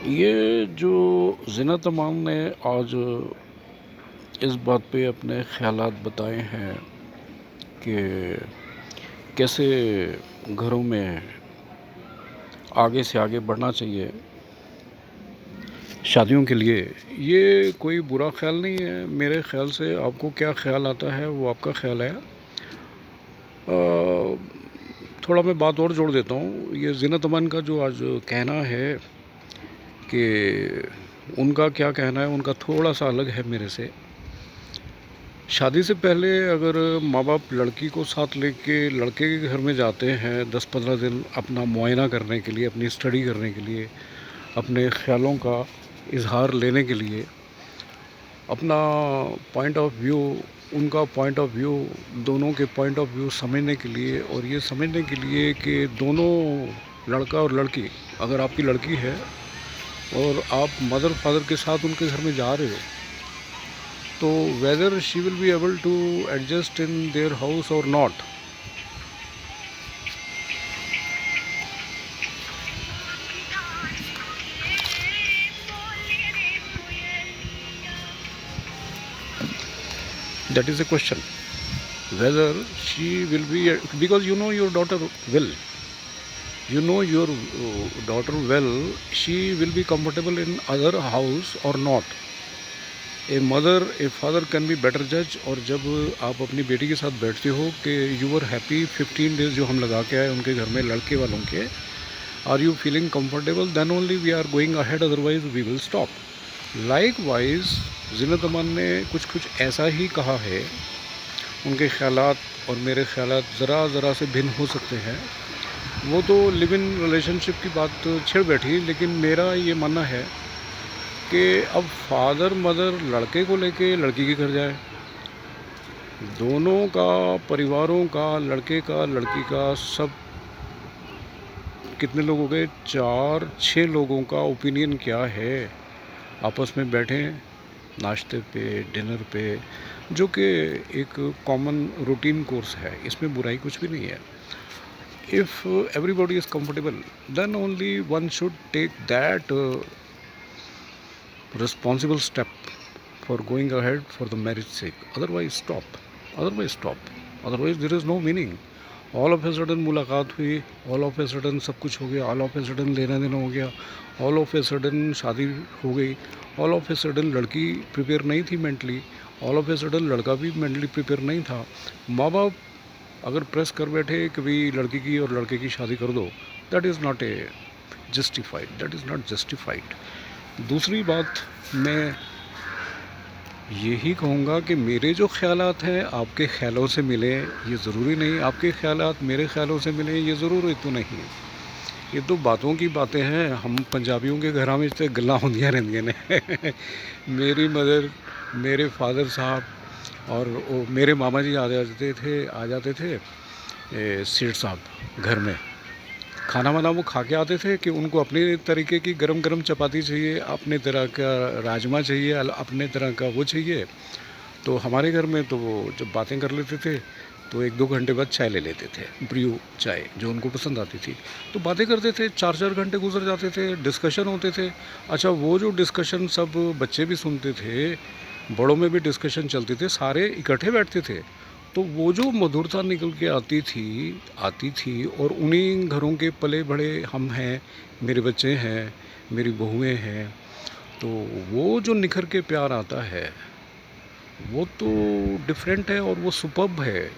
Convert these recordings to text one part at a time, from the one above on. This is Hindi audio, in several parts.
ये जो ज़ीनत अमान ने आज इस बात पे अपने ख़यालात बताए हैं कि कैसे घरों में आगे से आगे बढ़ना चाहिए शादियों के लिए, ये कोई बुरा ख़्याल नहीं है। मेरे ख़्याल से आपको क्या ख़्याल आता है वो आपका ख़्याल है। थोड़ा मैं बात और जोड़ देता हूँ। ये ज़ीनत अमान का जो आज कहना है कि उनका क्या कहना है, उनका थोड़ा सा अलग है मेरे से। शादी से पहले अगर माँ बाप लड़की को साथ लेके लड़के के घर में जाते हैं 10-15 दिन अपना मुआयना करने के लिए, अपनी स्टडी करने के लिए, अपने ख़्यालों का इजहार लेने के लिए, अपना पॉइंट ऑफ व्यू, उनका पॉइंट ऑफ व्यू, दोनों के पॉइंट ऑफ व्यू समझने के लिए, और ये समझने के लिए कि दोनों लड़का और लड़की, अगर आपकी लड़की है और आप मदर फादर के साथ उनके घर में जा रहे हो, तो whether she will be able to adjust in their house or not, that is a question. Whether she will be, because you know your daughter well, you know your daughter well, she will be comfortable in other house or not. A mother a father can be better जज। और जब आप अपनी बेटी के साथ बैठते हो कि यू आर हैप्पी 15 डेज़ जो हम लगा के आए उनके घर में लड़के वालों के, are you feeling comfortable, then only we are going ahead, otherwise we will stop. Likewise Zeenat Aman ने कुछ ऐसा ही कहा है। उनके ख़यालात और मेरे ख़यालात ज़रा से भिन्न हो सकते हैं। वो तो लिव इन रिलेशनशिप की बात छिड़ बैठी, लेकिन मेरा ये मानना है कि अब फादर मदर लड़के को लेके लड़की के घर जाए, दोनों का परिवारों का, लड़के का लड़की का, सब कितने लोग हो गए, 4-6 लोगों का ओपिनियन क्या है, आपस में बैठें नाश्ते पे, डिनर पे, जो कि एक कॉमन रूटीन कोर्स है, इसमें बुराई कुछ भी नहीं है। If everybody is comfortable, then only one should take that responsible step for going ahead for the marriage sake. Otherwise stop. Otherwise there is no meaning. All of a sudden मुलाकात हुई, ऑल ऑफ ए सडन सब कुछ हो गया, ऑल ऑफ ए सडन लेना देना हो गया, ऑल ऑफ ए सडन शादी हो गई, ऑल ऑफ ए सडन लड़की प्रिपेयर नहीं थी mentally, all of a sudden लड़का भी मेंटली प्रिपेयर नहीं था। माँ बाप अगर प्रेस कर बैठे कि भाई लड़की की और लड़के की शादी कर दो, दैट इज़ नॉट जस्टिफाइड। दूसरी बात मैं यही कहूँगा कि मेरे जो ख़यालात हैं आपके ख़्यालों से मिले ये ज़रूरी नहीं, आपके ख़यालात मेरे ख़्यालों से मिले ये ज़रूरी तो नहीं है। ये तो बातों की बातें हैं। हम पंजाबियों के घर में तो गल्लां होंदियां रहंदियां ने मेरी मदर, मेरे फादर साहब और वो मेरे मामा जी आ जाते थे सेठ साहब घर में, खाना वाना वो खा के आते थे कि उनको अपने तरीके की गरम गरम चपाती चाहिए, अपने तरह का राजमा चाहिए, अपने तरह का वो चाहिए। तो हमारे घर में तो वो जब बातें कर लेते थे तो 1-2 घंटे बाद चाय ले लेते थे, ब्रू चाय जो उनको पसंद आती थी। तो बातें करते थे, 4-4 घंटे गुजर जाते थे, डिस्कशन होते थे। अच्छा, वो जो डिस्कशन सब बच्चे भी सुनते थे, बड़ों में भी डिस्कशन चलते थे, सारे इकट्ठे बैठते थे, तो वो जो मधुरता निकल के आती थी। और उन्हीं घरों के पले बड़े हम हैं, मेरे बच्चे हैं, मेरी बहुएं हैं, तो वो जो निखर के प्यार आता है वो तो डिफरेंट है, और वो सुपर्ब है,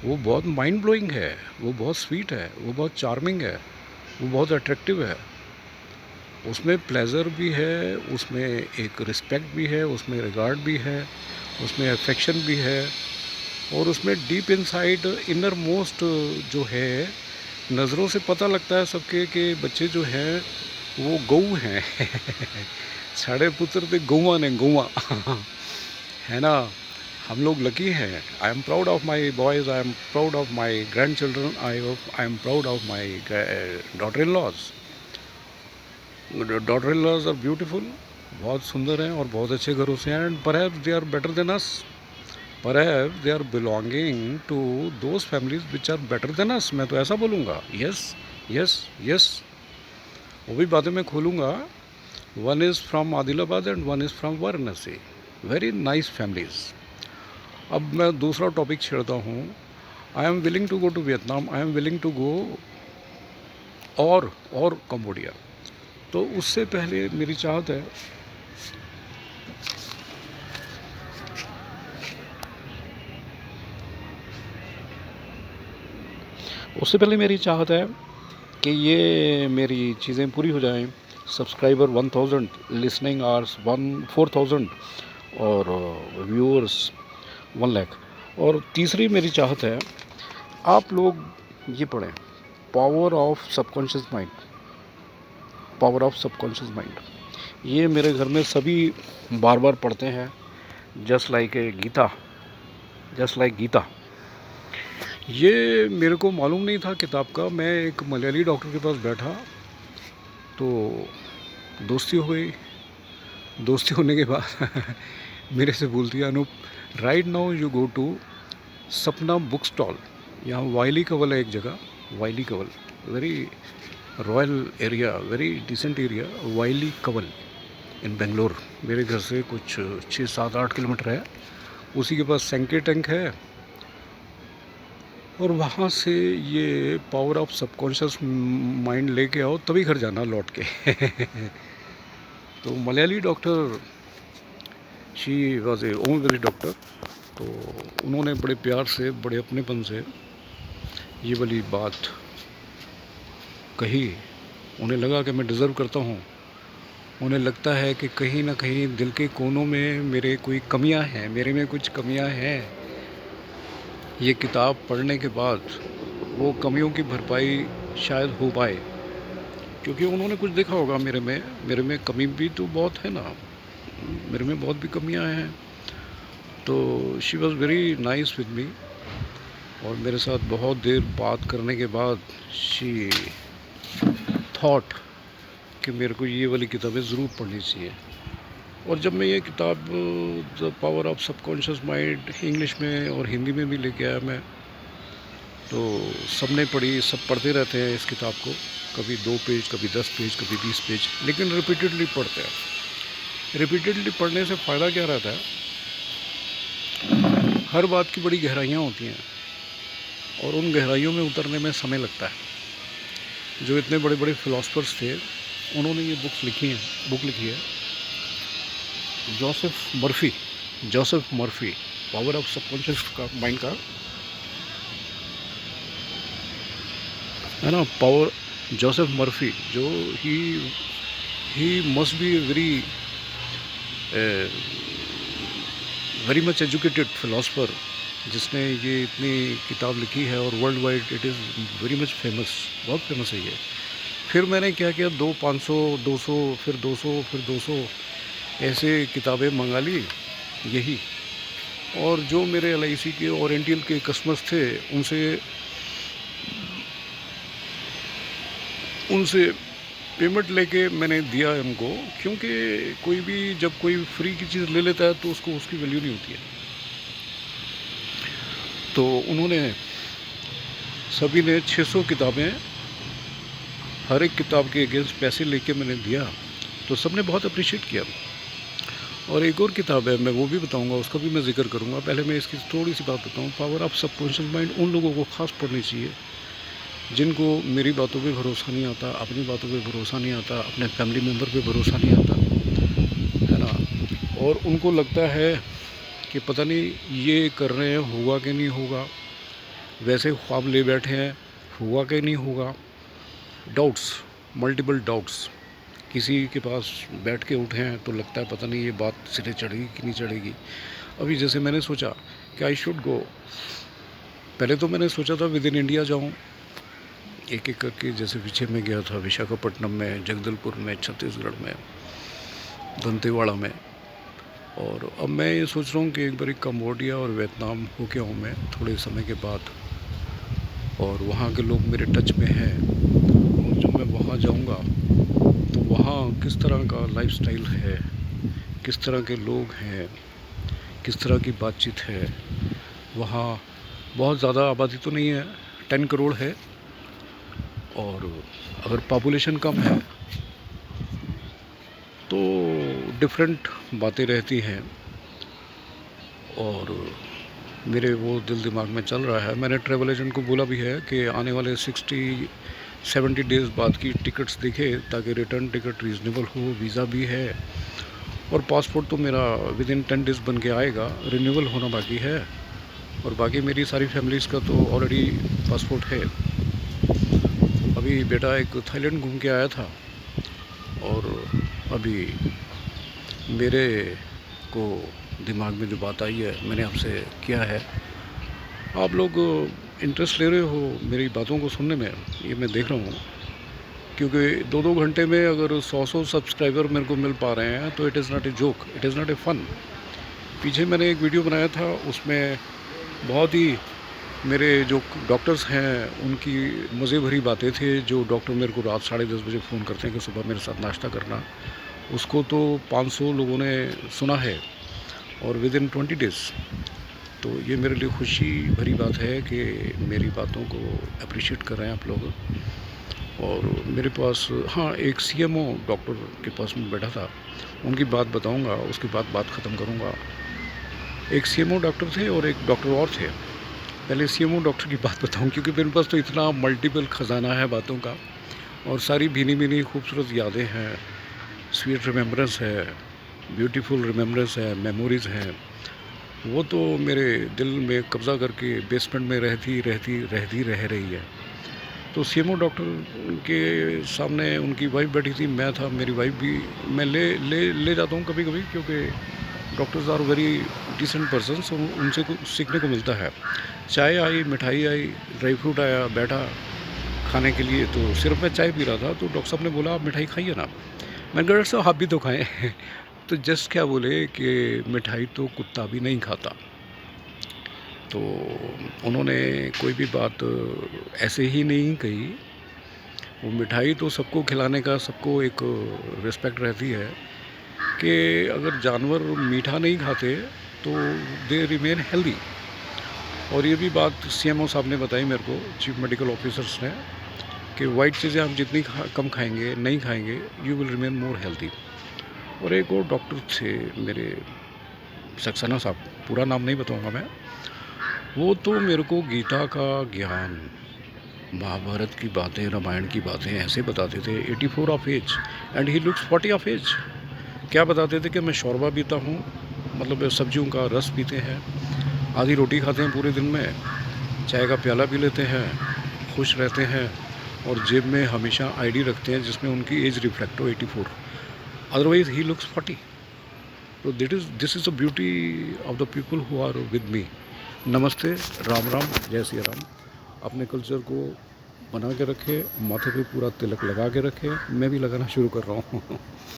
वो बहुत माइंड ब्लोइंग है, वो बहुत स्वीट है, वो बहुत चार्मिंग है, वो बहुत अट्रैक्टिव है। उसमें प्लेजर भी है, उसमें एक रिस्पेक्ट भी है, उसमें रिगार्ड भी है, उसमें अफेक्शन भी है, और उसमें डीप इनसाइड इनर मोस्ट जो है, नज़रों से पता लगता है सबके कि बच्चे जो हैं वो गऊ हैं साढ़े पुत्र थे गौवा ने गौवा है ना। हम लोग लकी हैं। I am proud of my boys, I am proud of my grandchildren, I am proud of my daughter in laws. Daughter in laws are beautiful, बहुत सुंदर हैं और बहुत अच्छे घरों से हैं, and perhaps they are better than us, perhaps they are belonging to those families which are better than us. मैं तो ऐसा बोलूँगा। Yes, yes, yes. वो भी बातें मैं खोलूँगा। One is from Adilabad and one is from Varanasi, very nice families. अब मैं दूसरा टॉपिक छेड़ता हूँ। I am willing to go to Vietnam, I am willing to go और कंबोडिया। तो उससे पहले मेरी चाहत है, कि ये मेरी चीज़ें पूरी हो जाएं। सब्सक्राइबर 1000, लिसनिंग आवर्स 4000 और व्यूअर्स 1 लाख। और तीसरी मेरी चाहत है, आप लोग ये पढ़ें, power of subconscious mind. Power of subconscious mind ये मेरे घर में सभी बार बार पढ़ते हैं, just like Gita, just like Gita. ये मेरे को मालूम नहीं था किताब का। मैं एक मलयाली डॉक्टर के पास बैठा तो दोस्ती हो गई। दोस्ती होने के बाद मेरे से बोलती है, Anup right now you go to Sapna book stall, यहाँ वाइली कवल है एक जगह, Vyalikaval, very royal area, very decent area, Vyalikaval in Bangalore. मेरे घर से कुछ 6-7-8 किलोमीटर है। उसी के पास सेंके टैंक है और वहाँ से ये पावर ऑफ सबकॉन्शियस माइंड लेके आओ, तभी घर जाना लौट के। तो Malayali doctor, she was a ओमवेरी डॉक्टर, तो उन्होंने बड़े प्यार से, बड़े अपनेपन से ये वाली बात कही। उन्हें लगा कि मैं डिज़र्व करता हूँ। उन्हें लगता है कि कहीं ना कहीं दिल के कोनों में मेरे कोई कमियां हैं, मेरे में कुछ कमियां हैं। ये किताब पढ़ने के बाद वो कमियों की भरपाई शायद हो पाए, क्योंकि उन्होंने कुछ देखा होगा मेरे में कमी भी तो बहुत है ना, मेरे में बहुत भी कमियां हैं। तो she was very nice with me, और मेरे साथ बहुत देर बात करने के बाद शी थॉट कि मेरे को ये वाली किताबें ज़रूर पढ़नी चाहिए। और जब मैं ये किताब the power of subconscious mind English में और हिंदी में भी लेके आया मैं, तो सबने पढ़ी, सब पढ़ते रहते हैं इस किताब को, कभी 2 पेज, कभी 10 पेज, कभी 20 पेज, लेकिन रिपीटेडली पढ़ते हैं। रिपीटेडली पढ़ने से फ़ायदा क्या रहता है, हर बात की बड़ी गहराइयाँ होती हैं और उन गहराइयों में उतरने में समय लगता है। जो इतने बड़े बड़े फिलोसफर्स थे, उन्होंने ये बुक लिखी है। Joseph Murphy, power of subconscious का माइंड का है ना, पावर, जोसेफ मर्फी, जो he must be very much educated philosopher, जिसने ये इतनी किताब लिखी है और world wide it is very much famous, बहुत फेमस है ये। फिर मैंने क्या किया, 500, 200, फिर 200, फिर 200 ऐसे किताबें मंगा ली यही। और जो मेरे LIC के ओरिएंटल के कस्टमर्स थे, उनसे पेमेंट लेके मैंने दिया उनको, क्योंकि कोई भी जब कोई फ्री की चीज़ ले लेता है तो उसको उसकी वैल्यू नहीं होती है। तो उन्होंने सभी ने 600 किताबें, हर एक किताब के अगेंस्ट पैसे लेके मैंने दिया, तो सबने बहुत अप्रिशिएट किया। और एक और किताब है, मैं वो भी बताऊंगा, उसका भी मैं जिक्र करूंगा। पहले मैं इसकी थोड़ी सी बात बताऊं। पावर ऑफ सबकॉन्शियस माइंड उन लोगों को खास पढ़नी चाहिए जिनको मेरी बातों पे भरोसा नहीं आता, अपनी बातों पे भरोसा नहीं आता, अपने फैमिली मेम्बर पे भरोसा नहीं आता, है ना। और उनको लगता है कि पता नहीं ये कर रहे हैं, होगा कि नहीं होगा, वैसे ख्वाब ले बैठे हैं, हुआ कि नहीं होगा। डाउट्स, मल्टीपल डाउट्स, किसी के पास बैठ के उठे हैं तो लगता है पता नहीं ये बात सिरे चढ़ेगी कि नहीं चढ़ेगी। अभी जैसे मैंने सोचा कि आई शुड गो, पहले तो मैंने सोचा था विद इन इंडिया जाऊँ, एक एक करके, जैसे पीछे में गया था विशाखापट्टनम में, जगदलपुर में, छत्तीसगढ़ में, दंतेवाड़ा में। और अब मैं ये सोच रहा हूँ कि एक बार कंबोडिया और वियतनाम होके आऊँ मैं थोड़े समय के बाद, और वहाँ के लोग मेरे टच में हैं। और जब मैं वहाँ जाऊँगा तो वहाँ किस तरह का लाइफस्टाइल है, किस तरह के लोग हैं, किस तरह की बातचीत है। वहाँ बहुत ज़्यादा आबादी तो नहीं है, 10 करोड़ है, और अगर पॉपुलेशन कम है डिफरेंट बातें रहती हैं और मेरे वो दिल दिमाग में चल रहा है। मैंने ट्रैवल एजेंट को बोला भी है कि आने वाले 60-70 डेज़ बाद की टिकट्स दिखे ताकि रिटर्न टिकट रीज़नेबल हो। वीज़ा भी है और पासपोर्ट तो मेरा विद इन 10 डेज़ बन के आएगा, रिन्यूअल होना बाकी है। और बाकी मेरी सारी फैमिलीज़ का तो ऑलरेडी पासपोर्ट है। अभी बेटा एक थाईलैंड घूम के आया था और अभी मेरे को दिमाग में जो बात आई है मैंने आपसे किया है। आप लोग इंटरेस्ट ले रहे हो मेरी बातों को सुनने में, ये मैं देख रहा हूँ, क्योंकि 2-2 घंटे में अगर 100 सब्सक्राइबर मेरे को मिल पा रहे हैं तो it is not a joke, it is not a fun. पीछे मैंने एक वीडियो बनाया था, उसमें बहुत ही मेरे जो डॉक्टर्स हैं उनकी मज़े भरी बातें थे। जो डॉक्टर मेरे को रात 10:30 बजे फ़ोन करते हैं कि सुबह मेरे साथ नाश्ता करना, उसको तो 500 लोगों ने सुना है और विद इन 20 डेज़। तो ये मेरे लिए खुशी भरी बात है कि मेरी बातों को अप्रिशिएट कर रहे हैं आप लोग। और मेरे पास हाँ, एक सीएमओ डॉक्टर के पास मैं बैठा था, उनकी बात बताऊंगा, उसके बाद बात ख़त्म करूंगा। एक सीएमओ डॉक्टर थे और एक डॉक्टर और थे। पहले सीएमओ डॉक्टर की बात बताऊं क्योंकि मेरे पास तो इतना मल्टीपल ख़जाना है बातों का और सारी भीनी भीनी खूबसूरत यादें हैं, स्वीट रिमेम्बरेंस है, ब्यूटीफुल रिमेम्बरेंस है, मेमोरीज़ हैं। वो तो मेरे दिल में कब्ज़ा करके बेसमेंट में रहती रह रही है। तो सीएमओ डॉक्टर के सामने उनकी वाइफ बैठी थी, मैं था, मेरी वाइफ भी। मैं ले जाता हूँ कभी कभी क्योंकि doctors are very decent persons, उनसे कुछ सीखने को मिलता है। चाय आई, मिठाई आई, ड्राई फ्रूट आया, बैठा खाने के लिए। तो सिर्फ मैं चाय पी रहा था तो डॉक्टर साहब ने बोला आप मिठाई खाइए ना। मैंने कहा डॉक्टर साहब आप भी तो खाएँ तो जस्ट क्या बोले कि मिठाई तो कुत्ता भी नहीं खाता। तो उन्होंने कोई भी बात ऐसे ही नहीं कही। वो मिठाई तो सबको खिलाने का, सबको एक रिस्पेक्ट रहती है कि अगर जानवर मीठा नहीं खाते तो दे रिमेन हेल्दी। और ये भी बात सीएमओ साहब ने बताई मेरे को, चीफ मेडिकल ऑफिसर्स ने, कि वाइट चीज़ें हम जितनी कम खाएंगे, नहीं खाएंगे, you will remain more healthy. और एक और डॉक्टर थे मेरे, सक्सेना साहब, पूरा नाम नहीं बताऊंगा मैं। वो तो मेरे को गीता का ज्ञान, महाभारत की बातें, रामायण की बातें ऐसे बताते थे। 84 of age and he looks 40 of age. क्या बताते थे कि मैं शोरबा पीता हूँ, मतलब सब्जियों का रस पीते हैं, आधी रोटी खाते हैं पूरे दिन में, चाय का प्याला पी लेते हैं, खुश रहते हैं और जेब में हमेशा आईडी रखते हैं जिसमें उनकी एज रिफ्लेक्ट हो 84। Otherwise he looks 40। तो this is the beauty of the people who are with me. नमस्ते, राम राम, जय श्री राम। अपने कल्चर को बना के रखें, माथे पे पूरा तिलक लगा के रखें। मैं भी लगाना शुरू कर रहा हूँ